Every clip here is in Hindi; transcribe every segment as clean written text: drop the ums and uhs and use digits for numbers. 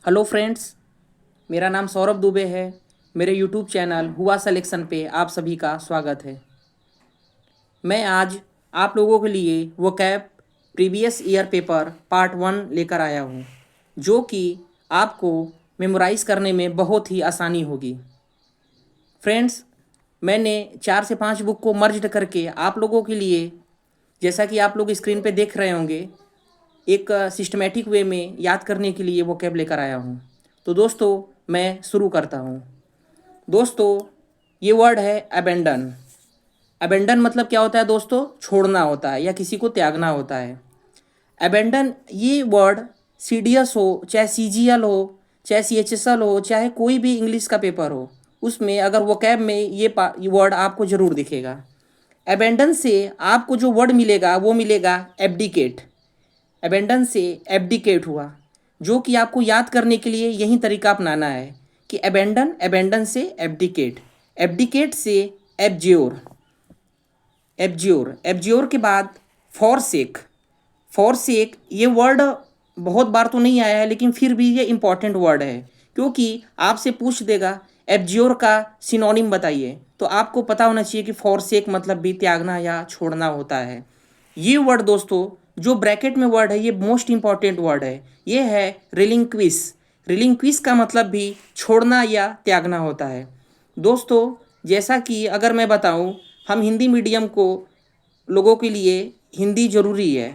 हेलो फ्रेंड्स, मेरा नाम सौरभ दुबे है। मेरे यूट्यूब चैनल हुआ सिलेक्शन पे आप सभी का स्वागत है। मैं आज आप लोगों के लिए vocab previous year paper part 1 लेकर आया हूँ, जो कि आपको मेमोराइज़ करने में बहुत ही आसानी होगी। फ्रेंड्स, मैंने 4 से 5 बुक को मर्ज करके आप लोगों के लिए, जैसा कि आप लोग स्क्रीन पे देख रहे होंगे, एक सिस्टमेटिक वे में याद करने के लिए वोकैब लेकर आया हूँ। तो दोस्तों, मैं शुरू करता हूँ। दोस्तों, ये वर्ड है अबेंडन। अबेंडन मतलब क्या होता है दोस्तों? छोड़ना होता है या किसी को त्यागना होता है। अबेंडन ये वर्ड सीडीएस हो, चाहे सीजीएल हो, चाहे सीएचएसएल हो, चाहे कोई भी इंग्लिश का पेपर हो, उसमें अगर वोकैब में ये वर्ड आपको ज़रूर दिखेगा। अबेंडन से आपको जो वर्ड मिलेगा वो मिलेगा एब्डिकेट। अबेंडन से एब्डिकेट हुआ, जो कि आपको याद करने के लिए यही तरीका अपनाना है कि अबेंडन, अबेंडन से एब्डिकेट, एब्डिकेट से एब्ज्योर, एब्ज्योर, एब्ज्योर के बाद फॉरसेक। फॉरसेक ये वर्ड बहुत बार तो नहीं आया है, लेकिन फिर भी ये इम्पॉर्टेंट वर्ड है, क्योंकि आपसे पूछ देगा एब्ज्योर का सिनोनिम बताइए, तो आपको पता होना चाहिए कि फॉरसेक मतलब भी त्यागना या छोड़ना होता है। ये वर्ड दोस्तों, जो ब्रैकेट में वर्ड है, ये मोस्ट इंपॉर्टेंट वर्ड है। ये है रिलिंक्विस। रिलिंक्विस का मतलब भी छोड़ना या त्यागना होता है। दोस्तों, जैसा कि अगर मैं बताऊं, हम हिंदी मीडियम को लोगों के लिए हिंदी ज़रूरी है।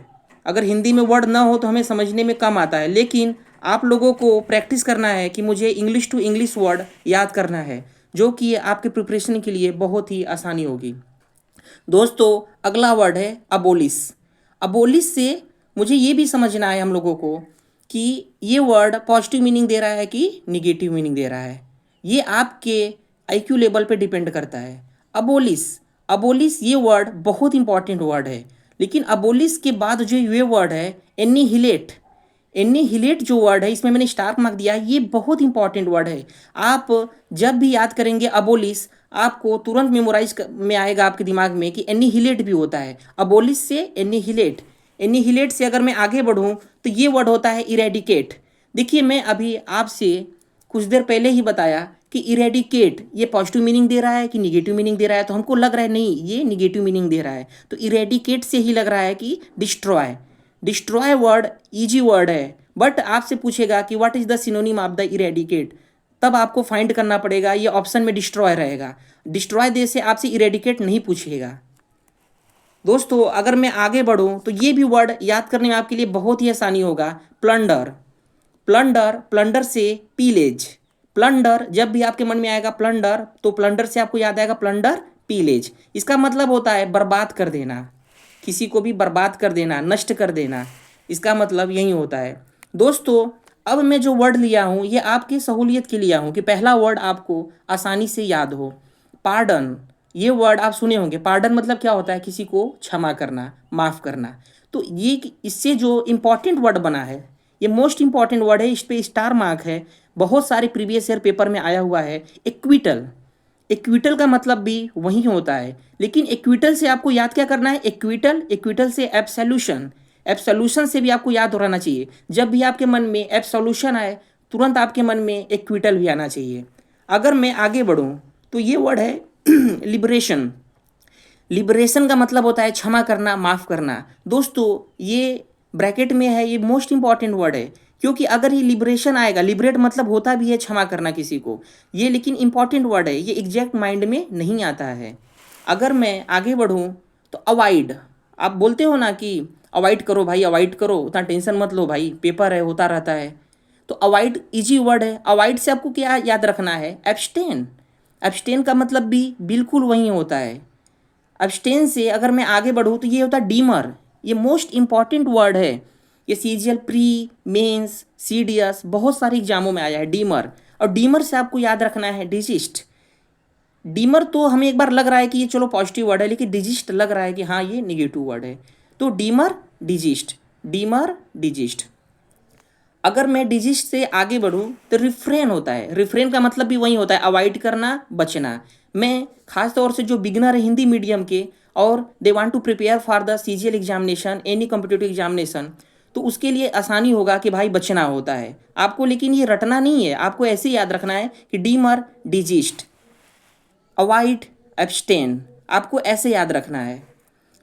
अगर हिंदी में वर्ड ना हो तो हमें समझने में कम आता है, लेकिन आप लोगों को प्रैक्टिस करना है कि मुझे इंग्लिश टू इंग्लिश वर्ड याद करना है, जो कि आपके प्रिपरेशन के लिए बहुत ही आसानी होगी। दोस्तों, अगला वर्ड है अबोलिश। अबोलिश से मुझे ये भी समझना है हम लोगों को कि ये वर्ड पॉजिटिव मीनिंग दे रहा है कि निगेटिव मीनिंग दे रहा है। ये आपके आईक्यू लेवल पे डिपेंड करता है। अबोलिश, अबोलिश ये वर्ड बहुत इंपॉर्टेंट वर्ड है, लेकिन अबोलिश के बाद जो ये वर्ड है एनिहिलेट, एनिहिलेट जो वर्ड है, इसमें मैंने स्टार मार्क दिया है, ये बहुत इंपॉर्टेंट वर्ड है। आप जब भी याद करेंगे अबोलिश, आपको तुरंत मेमोराइज में आएगा आपके दिमाग में कि एनिहिलेट भी होता है। अबोलिश से एनिहिलेट, एनिहिलेट से अगर मैं आगे बढ़ूँ तो ये वर्ड होता है इरेडिकेट। देखिए, मैं अभी आपसे कुछ देर पहले ही बताया कि इरेडिकेट ये पॉजिटिव मीनिंग दे रहा है कि निगेटिव मीनिंग दे रहा है, तो हमको लग रहा है नहीं, ये निगेटिव मीनिंग दे रहा है। तो इरेडिकेट से ही लग रहा है कि destroy. Destroy word easy word है, बट आपसे पूछेगा कि what is the synonym of the eradicate, तब आपको फाइंड करना पड़ेगा। ये ऑप्शन में डिस्ट्रॉय रहेगा। डिस्ट्रॉय दे से आपसे इरेडिकेट नहीं पूछेगा। दोस्तों, अगर मैं आगे बढ़ूं तो ये भी वर्ड याद करने में आपके लिए बहुत ही आसानी होगा। प्लंडर, प्लंडर, प्लंडर से पीलेज। प्लंडर जब भी आपके मन में आएगा प्लंडर, तो प्लंडर से आपको याद आएगा प्लंडर, पीलेज। इसका मतलब होता है बर्बाद कर देना, किसी को भी बर्बाद कर देना, नष्ट कर देना, इसका मतलब यही होता है। दोस्तों, अब मैं जो वर्ड लिया हूँ ये आपकी सहूलियत के लिया हूँ कि पहला वर्ड आपको आसानी से याद हो। पार्डन, ये वर्ड आप सुने होंगे। पार्डन मतलब क्या होता है? किसी को क्षमा करना, माफ़ करना। तो ये इससे जो इम्पॉर्टेंट वर्ड बना है, ये मोस्ट इंपॉर्टेंट वर्ड है, इस पे स्टार मार्क है, बहुत सारे प्रीवियस ईयर पेपर में आया हुआ है। इक्विटल, इक्विटल का मतलब भी वही होता है, लेकिन इक्विटल से आपको याद क्या करना है? इक्विटल, इक्विटल से एब्सोल्यूशन, एब्सोल्यूशन से भी आपको याद हो रहना चाहिए। जब भी आपके मन में एब्सोल्यूशन आए, तुरंत आपके मन में इक्विटल भी आना चाहिए। अगर मैं आगे बढ़ूँ तो ये वर्ड है लिबरेशन। लिबरेशन का मतलब होता है क्षमा करना, माफ़ करना। दोस्तों, ये ब्रैकेट में है, ये मोस्ट इंपॉर्टेंट वर्ड है, क्योंकि अगर ये लिबरेशन आएगा, लिबरेट मतलब होता भी है क्षमा करना किसी को, ये लेकिन इंपॉर्टेंट वर्ड है, ये एग्जैक्ट माइंड में नहीं आता है। अगर मैं आगे बढ़ूँ तो अवॉइड, आप बोलते हो ना कि अवॉइड करो भाई, अवॉइड करो, उतना टेंशन मत लो भाई, पेपर है, होता रहता है। तो अवॉइड इजी वर्ड है। अवॉइड से आपको क्या याद रखना है? एब्सटेन। एब्सटेन का मतलब भी बिल्कुल वही होता है। अब्सटेन से अगर मैं आगे बढ़ूँ तो ये होता है डीमर। ये मोस्ट इंपॉर्टेंट वर्ड है, ये सीजीएल प्री, मेंस, सीडीएस बहुत सारे एग्जामों में आया है डीमर। और डीमर से आपको याद रखना है डिजिस्ट। डीमर तो हमें एक बार लग रहा है कि ये चलो पॉजिटिव वर्ड है, लेकिन डिजिस्ट लग रहा है कि हाँ ये निगेटिव वर्ड है। तो डीमर, डिजिस्ट, डीमर, डिजिस्ट। अगर मैं डिजिस्ट से आगे बढ़ूँ तो रिफ्रेन होता है। रिफ्रेन का मतलब भी वही होता है, अवॉइड करना, बचना। मैं खास तौर से जो बिगनर है हिंदी मीडियम के और they want to prepare for the CGL examination, any competitive examination, तो उसके लिए आसानी होगा कि भाई बचना होता है आपको, लेकिन ये रटना नहीं है, आपको ऐसे याद रखना है कि डीमर, डिजिस्ट, अवॉइड, एब्सटेन, आपको ऐसे याद रखना है।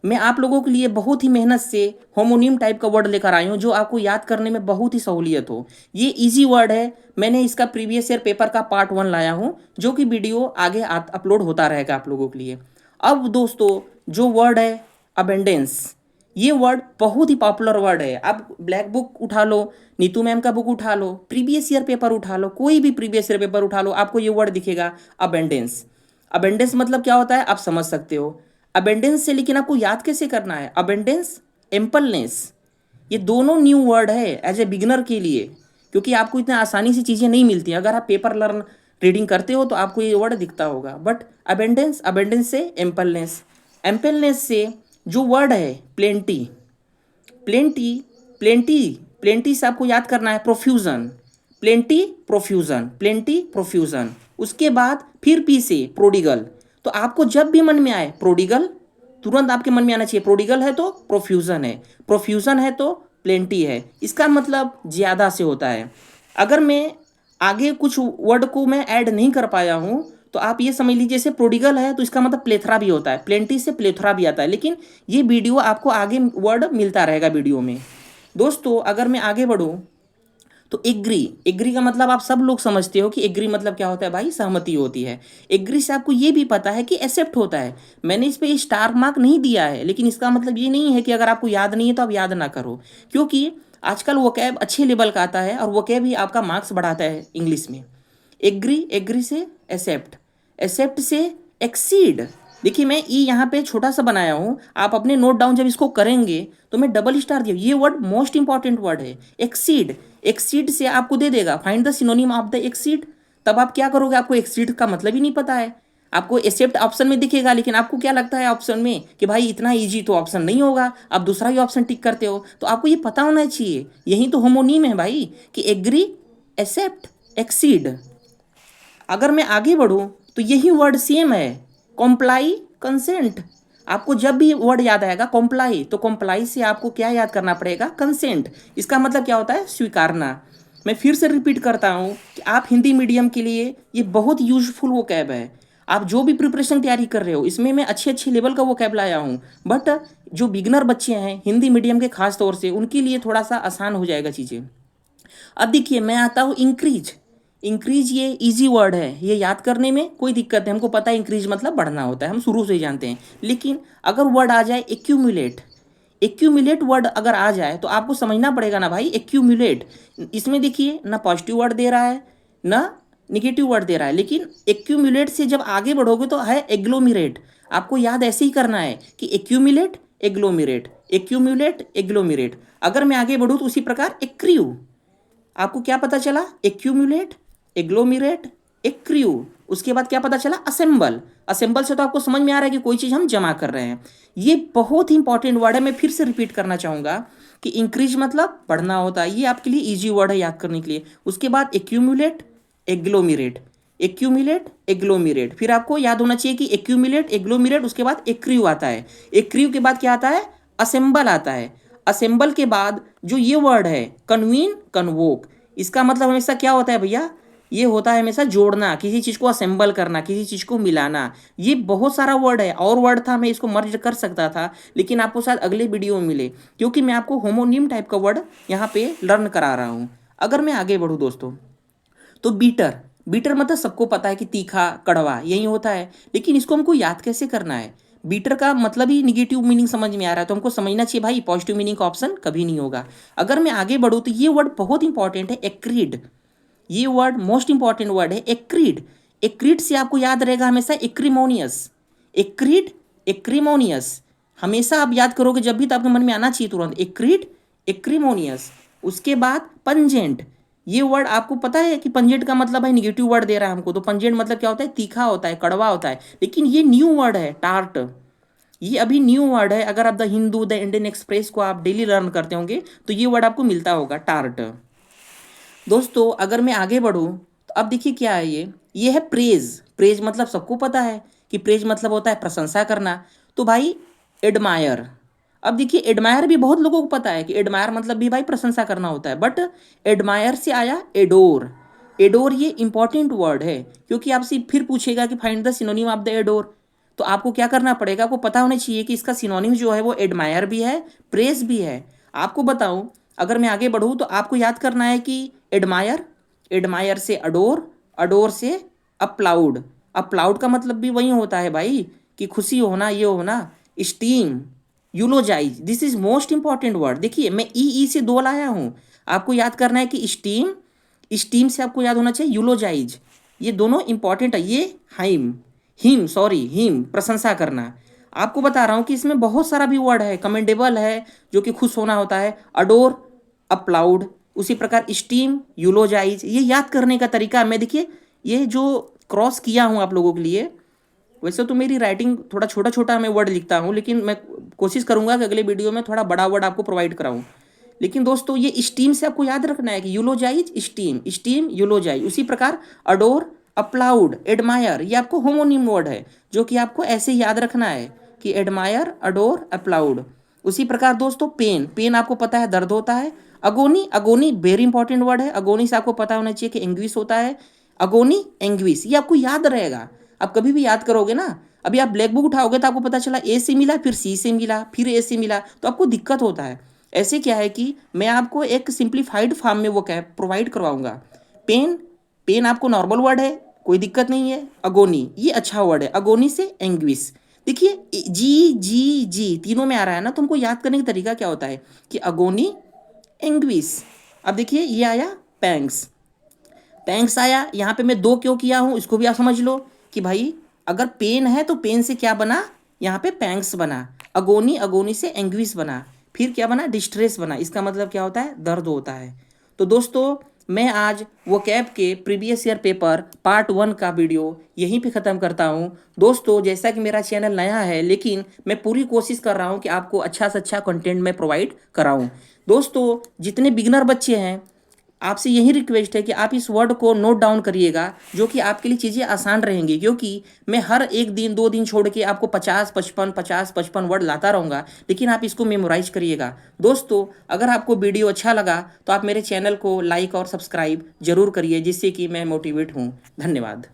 मैं आप लोगों के लिए बहुत ही मेहनत से होमोनिम टाइप का वर्ड लेकर आई हूँ जो आपको याद करने में बहुत ही सहूलियत हो। ये इजी वर्ड है, मैंने इसका प्रीवियस ईयर पेपर का पार्ट 1 लाया हूँ जो कि वीडियो आगे अपलोड होता रहेगा आप लोगों के लिए। अब दोस्तों जो वर्ड है अबेंडेंस, ये वर्ड बहुत ही पॉपुलर वर्ड है। आप ब्लैक बुक उठा लो, नीतू मैम का बुक उठा लो, प्रीवियस ईयर पेपर उठा लो, कोई भी प्रीवियस ईयर पेपर उठा लो, आपको ये वर्ड दिखेगा अबेंडेंस। अबेंडेंस मतलब क्या होता है आप समझ सकते हो। अबेंडेंस से लेकिन आपको याद कैसे करना है, अबेंडेंस, एम्पलनेस, ये दोनों न्यू वर्ड है एज ए बिगनर के लिए, क्योंकि आपको इतना आसानी से चीज़ें नहीं मिलती। अगर आप पेपर लर्न रीडिंग करते हो तो आपको ये वर्ड दिखता होगा, बट अबेंडेंस, अबेंडेंस से एम्पलनेस, एम्पलनेस से जो वर्ड है प्लेंटी, प्लेंटी, प्लेंटी, प्लेंटी से आपको याद करना है profusion, plenty profusion, plenty profusion. उसके बाद फिर पी से प्रोडिगल। तो आपको जब भी मन में आए प्रोडिगल, तुरंत आपके मन में आना चाहिए, प्रोडिगल है तो प्रोफ्यूजन है, प्रोफ्यूजन है तो प्लेंटी है, इसका मतलब ज़्यादा से होता है। अगर मैं आगे कुछ वर्ड को मैं ऐड नहीं कर पाया हूँ तो आप ये समझ लीजिए, जैसे प्रोडिगल है तो इसका मतलब प्लेथरा भी होता है, प्लेंटी से प्लेथरा भी आता है, लेकिन ये वीडियो आपको आगे वर्ड मिलता रहेगा वीडियो में। दोस्तों अगर मैं आगे बढ़ूँ तो एग्री, एग्री का मतलब आप सब लोग समझते हो कि एग्री मतलब क्या होता है भाई, सहमति होती है। एग्री से आपको ये भी पता है कि एक्सेप्ट होता है। मैंने इस पे स्टार मार्क नहीं दिया है, लेकिन इसका मतलब ये नहीं है कि अगर आपको याद नहीं है तो आप याद ना करो, क्योंकि आजकल वोकैब अच्छे लेवल का आता है और वोकैब ही आपका मार्क्स बढ़ाता है इंग्लिश में। एग्री, एग्री से एक्सेप्ट, एक्सेप्ट से एक्सीड। देखिए मैं ई यहाँ पे छोटा सा बनाया हूँ, आप अपने नोट डाउन जब इसको करेंगे तो मैं डबल स्टार दिया, ये वर्ड मोस्ट इंपॉर्टेंट वर्ड है एक्सीड। एक्सीड से आपको दे देगा find the synonym of the exceed. तब आप क्या करोगे, आपको एक्सीड का मतलब ही नहीं पता है, आपको एक्सेप्ट ऑप्शन में दिखेगा, लेकिन आपको क्या लगता है ऑप्शन में कि भाई इतना इजी तो ऑप्शन नहीं होगा, आप दूसरा ही ऑप्शन टिक करते हो। तो आपको ये पता होना चाहिए, यही तो होमोनीम है भाई कि एग्री, एक्सेप्ट, एक्सीड। अगर मैं आगे बढ़ूँ तो यही वर्ड सेम है, कॉम्प्लाई, कंसेंट। आपको जब भी वर्ड याद आएगा कॉम्प्लाई, तो कॉम्प्लाई से आपको क्या याद करना पड़ेगा, कंसेंट। इसका मतलब क्या होता है, स्वीकारना। मैं फिर से रिपीट करता हूँ कि आप हिंदी मीडियम के लिए ये बहुत यूजफुल वो कैब है। आप जो भी प्रिपरेशन तैयारी कर रहे हो इसमें मैं अच्छे अच्छे लेवल का वो कैब लाया हूँ, बट जो बिगनर बच्चे हैं हिंदी मीडियम के खास तौर से उनके लिए थोड़ा सा आसान हो जाएगा चीज़ें। अब देखिए मैं आता हूँ इंक्रीज। इंक्रीज ये इजी वर्ड है, ये याद करने में कोई दिक्कत नहीं, हमको पता है इंक्रीज मतलब बढ़ना होता है, हम शुरू से ही जानते हैं। लेकिन अगर वर्ड आ जाए एक्यूमुलेट, एक्यूमुलेट वर्ड अगर आ जाए तो आपको समझना पड़ेगा ना भाई एक्यूमुलेट। इसमें देखिए ना पॉजिटिव वर्ड दे रहा है ना निगेटिव वर्ड दे रहा है, लेकिन एक्यूमुलेट से जब आगे बढ़ोगे तो है एग्लोमिरेट। आपको याद ऐसे ही करना है कि एक्यूमुलेट, एग्लोमिरेट, एक्यूमुलेट, एग्लोमिरेट। अगर मैं आगे बढ़ूँ तो उसी प्रकार एक्रीव, आपको क्या पता चला, एक्यूमुलेट, एग्लोमिरेट, एक्रियो। उसके बाद क्या पता चला, असेंबल। असेंबल से तो आपको समझ में आ रहा है कि कोई चीज़ हम जमा कर रहे हैं। ये बहुत ही इंपॉर्टेंट वर्ड है, मैं फिर से रिपीट करना चाहूँगा कि इंक्रीज मतलब बढ़ना होता है, ये आपके लिए ईजी वर्ड है याद करने के लिए। उसके बाद एक्यूमुलेट, एग्लोमिरेट, एक्यूमुलेट, एग्लोमिरेट, फिर आपको याद होना चाहिए कि एक्यूमुलेट, एग्लोमिरेट, उसके बाद एक्रियो आता है। एक्रियो के बाद क्या आता है, असेंबल आता है। असेंबल के बाद जो ये वर्ड है कन्वीन, कन्वोक, इसका मतलब हमेशा क्या होता है भैया, ये होता है हमेशा जोड़ना, किसी चीज़ को असेंबल करना, किसी चीज़ को मिलाना। ये बहुत सारा वर्ड है, और वर्ड था मैं इसको मर्ज कर सकता था, लेकिन आपको शायद अगले वीडियो में मिले, क्योंकि मैं आपको होमोनिम टाइप का वर्ड यहाँ पे लर्न करा रहा हूँ। अगर मैं आगे बढ़ूँ दोस्तों तो बीटर, बीटर मतलब सबको पता है कि तीखा, कड़वा यही होता है, लेकिन इसको हमको याद कैसे करना है। बीटर का मतलब ही निगेटिव मीनिंग समझ में आ रहा है तो हमको समझना चाहिए भाई पॉजिटिव मीनिंग का ऑप्शन कभी नहीं होगा। अगर मैं आगे बढ़ूँ तो ये वर्ड बहुत इंपॉर्टेंट है, एक्रीड। ये वर्ड मोस्ट इंपॉर्टेंट वर्ड है, एक्रीड। एक्रीड से आपको याद रहेगा हमेशा एक्रीमोनियस, एक्रीड, एक्रीमोनियस, हमेशा आप याद करोगे जब भी तो आपके मन में आना चाहिए तुरंत, एक्रीड, एक्रीमोनियस। उसके बाद पंजेंट, ये वर्ड आपको पता है कि पंजेंट का मतलब है निगेटिव वर्ड दे रहा है हमको, तो पंजेंट मतलब क्या होता है, तीखा होता है, कड़वा होता है, लेकिन ये न्यू वर्ड है, टार्ट। ये अभी न्यू वर्ड है, अगर आप the Hindu, the Indian express को आप डेली लर्न करते होंगे तो ये वर्ड आपको मिलता होगा, टार्ट। दोस्तों अगर मैं आगे बढ़ूँ तो अब देखिए क्या है, ये है प्रेज। प्रेज मतलब सबको पता है कि प्रेज मतलब होता है प्रशंसा करना। तो भाई एडमायर, अब देखिए एडमायर भी बहुत लोगों को पता है कि एडमायर मतलब भी भाई प्रशंसा करना होता है, बट एडमायर से आया एडोर। एडोर ये इंपॉर्टेंट वर्ड है, क्योंकि आपसे फिर पूछेगा कि find the synonym of the adore. तो आपको क्या करना पड़ेगा, आपको पता होना चाहिए कि इसका सिनोनिम जो है वो एडमायर भी है, प्रेस भी है। आपको बताऊं, अगर मैं आगे बढ़ूं तो आपको याद करना है कि एडमायर, एडमायर से अडोर, अडोर से अप्लाउड। अप्लाउड का मतलब भी वही होता है भाई कि खुशी होना, ये होना। Steam, eulogise, this is most important word. देखिए मैं ई से दो लाया हूं, आपको याद करना है कि स्टीम, स्टीम से आपको याद होना चाहिए यूलोजाइज। ये दोनों इंपॉर्टेंट है। ये हाइम, हिम सॉरी हिम प्रशंसा करना। आपको बता रहा हूं कि इसमें बहुत सारा भी वर्ड है, कमेंडेबल है जो कि खुश होना होता है, अडोर अप्लाउड, उसी प्रकार स्टीम यूलोजाइज। ये याद करने का तरीका मैं देखिए ये जो क्रॉस किया हूं आप लोगों के लिए। वैसे तो मेरी राइटिंग थोड़ा छोटा छोटा मैं वर्ड लिखता हूँ, लेकिन मैं कोशिश करूंगा कि अगले वीडियो में थोड़ा बड़ा वर्ड आपको प्रोवाइड कराऊं। लेकिन दोस्तों ये स्टीम से आपको याद रखना है कि यूलोजाइज स्टीम, स्टीम यूलोजाइज। उसी प्रकार अडोर अप्लाउड एडमायर, ये आपको होमोनिम वर्ड है जो कि आपको ऐसे याद रखना है कि एडमायर अडोर अप्लाउड। उसी प्रकार दोस्तों पेन, पेन आपको पता है दर्द होता है। अगोनी, अगोनी वेरी इंपॉर्टेंट वर्ड है। अगोनी से आपको पता होना चाहिए कि एंग्विश होता है। अगोनी एंग्विश, ये आपको याद रहेगा। आप कभी भी याद करोगे ना, अभी आप ब्लैक बुक उठाओगे तो आपको पता चला ए से मिला, फिर सी से मिला, फिर ए से मिला, तो आपको दिक्कत होता है। ऐसे क्या है कि मैं आपको एक सिंप्लीफाइड फॉर्म में वो क्या प्रोवाइड करवाऊंगा। पेन, पेन आपको नॉर्मल वर्ड है, कोई दिक्कत नहीं है। अगोनी ये अच्छा वर्ड है, अगोनी से एंग्विश। देखिए जी जी जी तीनों में आ रहा है ना, तो हमको याद करने का तरीका क्या होता है कि अगोनी एंग्विश। अब देखिए ये आया पैंग्स, पैंक्स आया। यहाँ पे मैं दो क्यों किया हूँ इसको भी आप समझ लो कि भाई अगर पेन है तो पेन से क्या बना, यहाँ पे पैंक्स बना। अगोनी, अगोनी से एंग्विश बना, फिर क्या बना, डिस्ट्रेस बना। इसका मतलब क्या होता है, दर्द होता है। तो दोस्तों मैं आज वो कैब के प्रीवियस ईयर पेपर पार्ट 1 का वीडियो यहीं पे ख़त्म करता हूँ। दोस्तों जैसा कि मेरा चैनल नया है, लेकिन मैं पूरी कोशिश कर रहा हूँ कि आपको अच्छा से अच्छा कंटेंट मैं प्रोवाइड कराऊँ। दोस्तों जितने बिगनर बच्चे हैं, आपसे यही रिक्वेस्ट है कि आप इस वर्ड को नोट डाउन करिएगा, जो कि आपके लिए चीज़ें आसान रहेंगी। क्योंकि मैं हर एक दिन 2 दिन छोड़ के आपको 50-55 वर्ड लाता रहूँगा, लेकिन आप इसको मेमोराइज करिएगा। दोस्तों अगर आपको वीडियो अच्छा लगा तो आप मेरे चैनल को लाइक और सब्सक्राइब जरूर करिए, जिससे कि मैं मोटिवेट हूँ। धन्यवाद।